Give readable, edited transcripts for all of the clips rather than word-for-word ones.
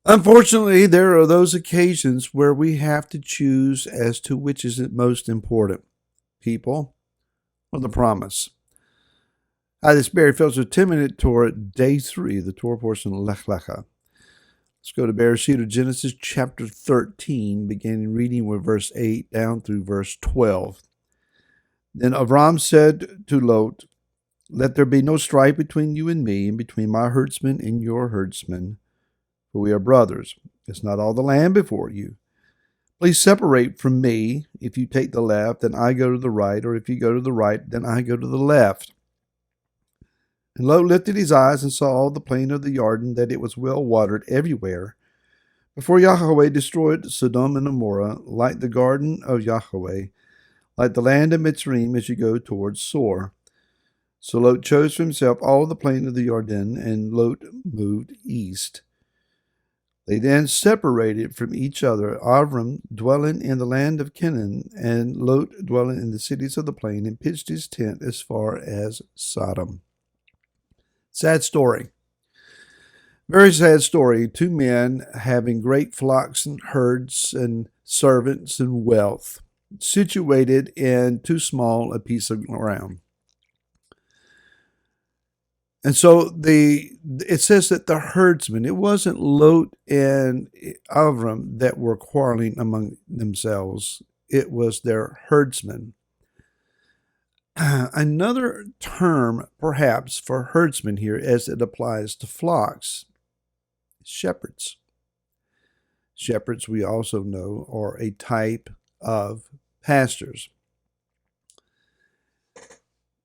Unfortunately, there are those occasions where we have to choose as to which is it most important, people or the promise. Hi, this is Barry Phelps with 10-Minute Torah, Day 3, the Torah portion of Lecha. Let's go to Bereshit of Genesis chapter 13, beginning reading with verse 8 down through verse 12. Then Avram said to Lot, "Let there be no strife between you and me, and between my herdsmen and your herdsmen, for we are brothers. Is not all the land before you? Please separate from me. If you take the left, then I go to the right, or if you go to the right, then I go to the left." And Lot lifted his eyes and saw all the plain of the Jordan, that it was well watered everywhere. Before Yahweh destroyed Sodom and Gomorrah, like the garden of Yahweh, like the land of Mitzrayim as you go towards Sor. So Lot chose for himself all the plain of the Jordan, and Lot moved east. They then separated from each other, Avram dwelling in the land of Canaan, and Lot dwelling in the cities of the plain, and pitched his tent as far as Sodom. Sad story. Very sad story. Two men having great flocks and herds and servants and wealth, situated in too small a piece of ground. And so it says that the herdsmen, it wasn't Lot and Avram that were quarreling among themselves. It was their herdsmen. Another term, perhaps, for herdsmen here as it applies to flocks, shepherds. Shepherds, we also know, are a type of pastors.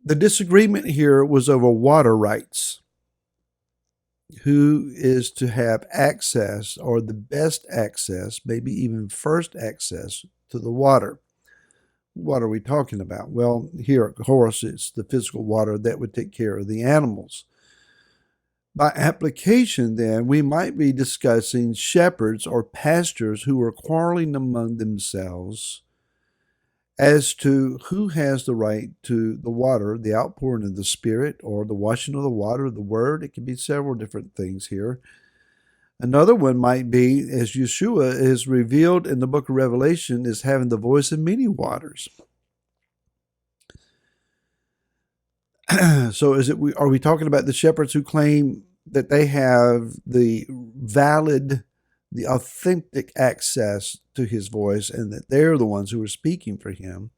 The disagreement here was over water rights. Who is to have access, or the best access, maybe even first access to the water? What are we talking about? Well, here, of course, it's the physical water that would take care of the animals. By application, then, we might be discussing shepherds or pastors who are quarreling among themselves as to who has the right to the water, the outpouring of the Spirit, or the washing of the water, the Word. It can be several different things here. Another one might be, as Yeshua is revealed in the book of Revelation, is having the voice of many waters. So are we talking about the shepherds who claim that they have the valid, the authentic access to his voice, and that they're the ones who are speaking for him?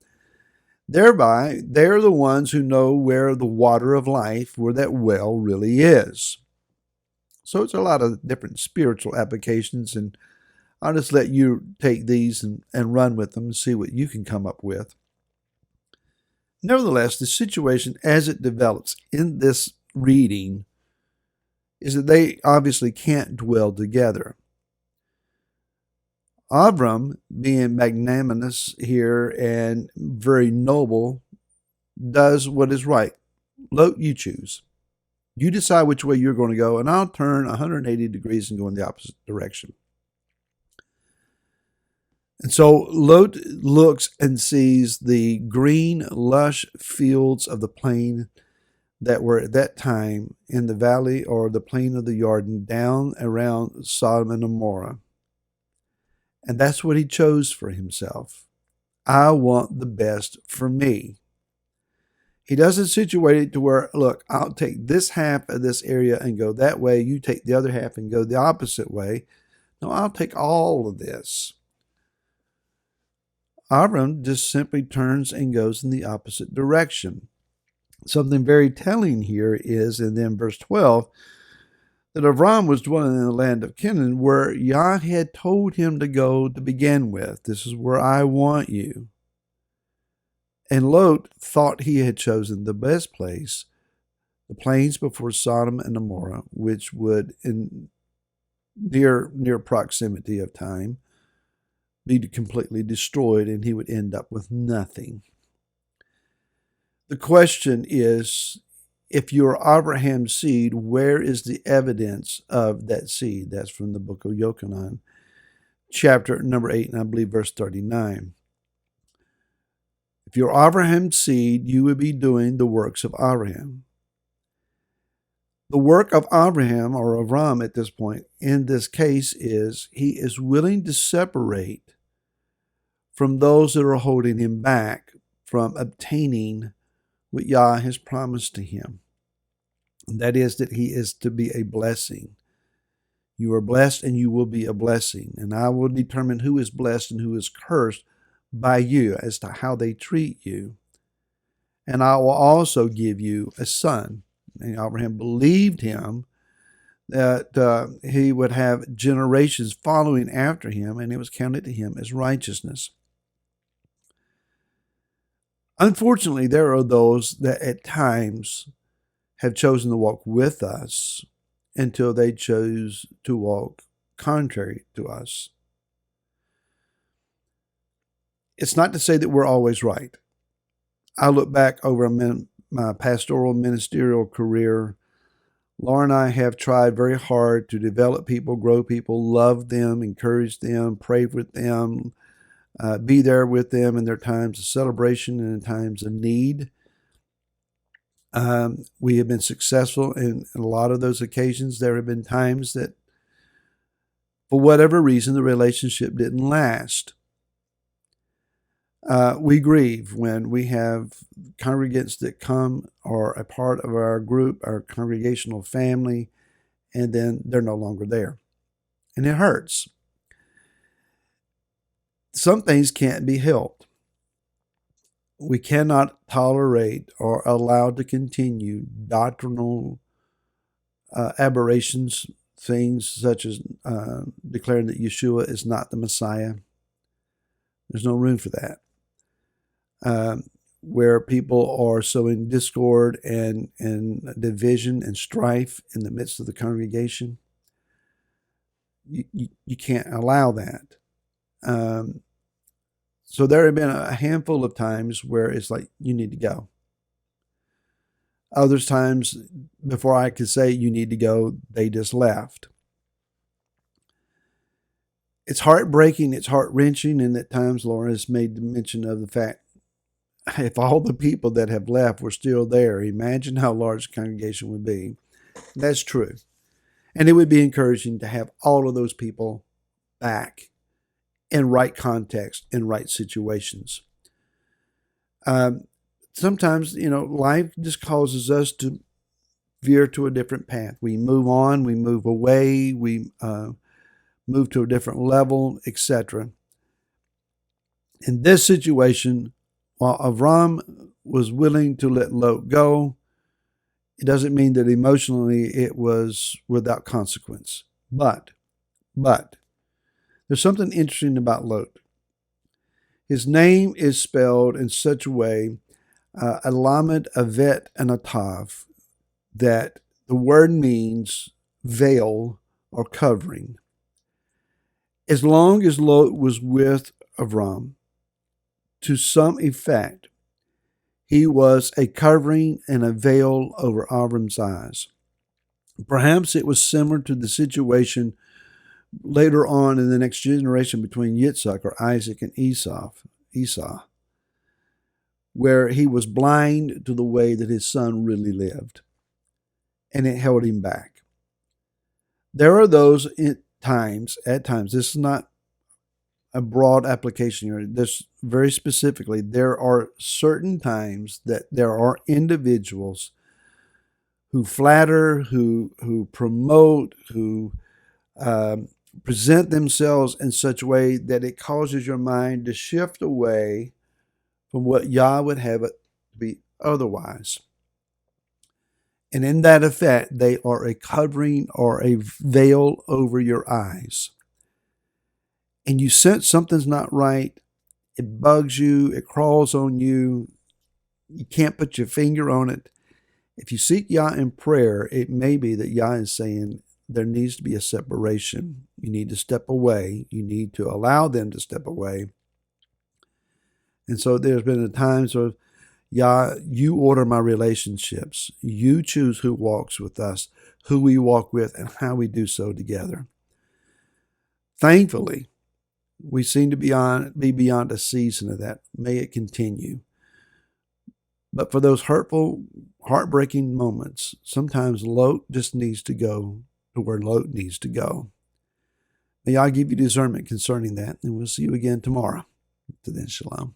Thereby, they're the ones who know where the water of life, where that well really is. So it's a lot of different spiritual applications, and I'll just let you take these and run with them and see what you can come up with. Nevertheless, the situation as it develops in this reading is that they obviously can't dwell together. Avram, being magnanimous here and very noble, does what is right. Lot, you choose. You decide which way you're going to go, and I'll turn 180 degrees and go in the opposite direction. And so Lot looks and sees the green, lush fields of the plain that were at that time in the valley or the plain of the Jordan down around Sodom and Gomorrah. And that's what he chose for himself. I want the best for me. He doesn't situate it to where, look, I'll take this half of this area and go that way. You take the other half and go the opposite way. No, I'll take all of this. Avram just simply turns and goes in the opposite direction. Something very telling here is, and then verse 12, that Avram was dwelling in the land of Canaan, where Yah had told him to go to begin with. This is where I want you. And Lot thought he had chosen the best place, the plains before Sodom and Gomorrah, which would, in near proximity of time, be completely destroyed, and he would end up with nothing. The question is, if you're Abraham's seed, where is the evidence of that seed? That's from the book of Yochanan, chapter number 8, and I believe verse 39. If you're Abraham's seed, you would be doing the works of Abraham. The work of Abraham or Avram at this point in this case is he is willing to separate from those that are holding him back from obtaining what Yah has promised to him. And that is that he is to be a blessing. You are blessed and you will be a blessing. And I will determine who is blessed and who is cursed by you as to how they treat you. And I will also give you a son. And Abraham believed him that he would have generations following after him, and it was counted to him as righteousness. Unfortunately, there are those that at times have chosen to walk with us until they chose to walk contrary to us. It's not to say that we're always right. I look back over my pastoral ministerial career. Laura and I have tried very hard to develop people, grow people, love them, encourage them, pray with them, be there with them in their times of celebration and in times of need. We have been successful in a lot of those occasions. There have been times that, for whatever reason, the relationship didn't last. We grieve when we have congregants that come or a part of our group, our congregational family, and then they're no longer there. And it hurts. Some things can't be helped. We cannot tolerate or allow to continue doctrinal aberrations, things such as declaring that Yeshua is not the Messiah. There's no room for that. Where people are sowing discord and division and strife in the midst of the congregation. You can't allow that. So there have been a handful of times where it's like, you need to go. Others times, before I could say you need to go, they just left. It's heartbreaking, it's heart-wrenching, and at times Laura has made the mention of the fact, if all the people that have left were still there, imagine how large the congregation would be. That's true. And it would be encouraging to have all of those people back in right context, in right situations. Sometimes, life just causes us to veer to a different path. We move on, we move away, we move to a different level, etc. In this situation, while Avram was willing to let Lot go, it doesn't mean that emotionally it was without consequence. But, there's something interesting about Lot. His name is spelled in such a way, a lamed, a vet, and a tav, that the word means veil or covering. As long as Lot was with Avram, to some effect, he was a covering and a veil over Avram's eyes. Perhaps it was similar to the situation later on in the next generation between Yitzhak or Isaac and Esau, where he was blind to the way that his son really lived, and it held him back. There are those at times, this is not a broad application here. This very specifically, there are certain times that there are individuals who flatter, who promote, who present themselves in such a way that it causes your mind to shift away from what Yah would have it to be otherwise. And in that effect, they are a covering or a veil over your eyes. And you sense something's not right, it bugs you, it crawls on you, you can't put your finger on it. If you seek Yah in prayer, it may be that Yah is saying there needs to be a separation. You need to step away. You need to allow them to step away. And so there's been times of, Yah, you order my relationships. You choose who walks with us, who we walk with, and how we do so together. Thankfully, we seem to be beyond a season of that. May it continue. But for those hurtful heartbreaking moments. Sometimes Lot just needs to go to where Lot needs to go. May I give you discernment concerning that, and we'll see you again tomorrow. To then, shalom.